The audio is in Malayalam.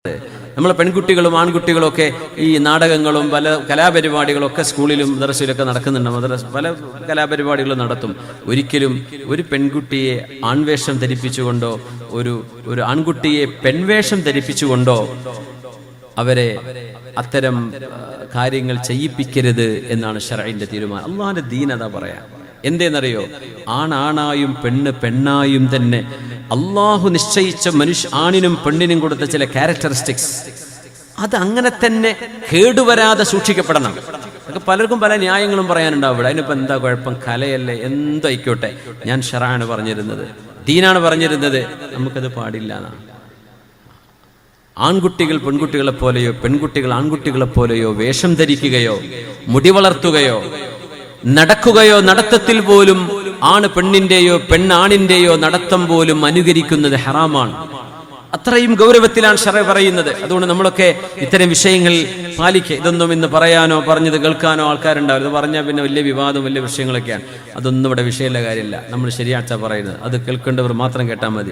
നമ്മളെ പെൺകുട്ടികളും ആൺകുട്ടികളും ഒക്കെ ഈ നാടകങ്ങളും പല കലാപരിപാടികളൊക്കെ സ്കൂളിലും മദ്രസയിലൊക്കെ നടക്കുന്നുണ്ട്. പല കലാപരിപാടികളും നടത്തും. ഒരിക്കലും ഒരു പെൺകുട്ടിയെ ആൺവേഷം ധരിപ്പിച്ചുകൊണ്ടോ ഒരു ആൺകുട്ടിയെ പെൺവേഷം ധരിപ്പിച്ചുകൊണ്ടോ അവരെ അത്തരം കാര്യങ്ങൾ ചെയ്യിപ്പിക്കരുത് എന്നാണ് ശർഈന്റെ തീരുമാനം. അല്ലാഹുവിന്റെ ദീൻ അതാ പറയാം. എന്തേന്നറിയോ, ആണായും പെണ്ണ് പെണ്ണായും തന്നെ അള്ളാഹു നിശ്ചയിച്ച ആണിനും പെണ്ണിനും കൊടുത്ത ചില ക്യാരക്ടറിസ്റ്റിക്സ് അത് അങ്ങനെ തന്നെ കേടുവരാതെ സൂക്ഷിക്കപ്പെടണം. അതൊക്കെ പലർക്കും പല ന്യായങ്ങളും പറയാനുണ്ടാവും. ഇവിടെ അതിനിപ്പോൾ എന്താ കുഴപ്പം, കലയല്ലേ, എന്തായിക്കോട്ടെ. ഞാൻ ശർആണ് പറഞ്ഞിരുന്നത്, ദീനാണ് പറഞ്ഞിരുന്നത്, നമുക്കത് പാടില്ല എന്നാണ്. ആൺകുട്ടികൾ പെൺകുട്ടികളെ പോലെയോ പെൺകുട്ടികൾ ആൺകുട്ടികളെ പോലെയോ വേഷം ധരിക്കുകയോ മുടി വളർത്തുകയോ നടക്കുകയോ നടത്തത്തിൽ പോലും ആണ് പെണ്ണിന്റെയോ പെണ്ണാണിന്റെയോ നടത്തം പോലും അനുകരിക്കുന്നത് ഹറാമാണ്. അത്രയും ഗൗരവത്തിലാണ് ശർഅ പറയുന്നത്. അതുകൊണ്ട് നമ്മളൊക്കെ ഇത്തരം വിഷയങ്ങൾ പാലിക്കുക. ഇതൊന്നും ഇന്ന് പറയാനോ പറഞ്ഞത് കേൾക്കാനോ ആൾക്കാരുണ്ടാവും. ഇത് പറഞ്ഞാൽ പിന്നെ വലിയ വിവാദം വലിയ വിഷയങ്ങളൊക്കെയാണ്. അതൊന്നും ഇവിടെ വിഷയമുള്ള കാര്യമില്ല. നമ്മൾ ശരിയാച്ച പറയുന്നത്, അത് കേൾക്കേണ്ടവർ മാത്രം കേട്ടാൽ മതി.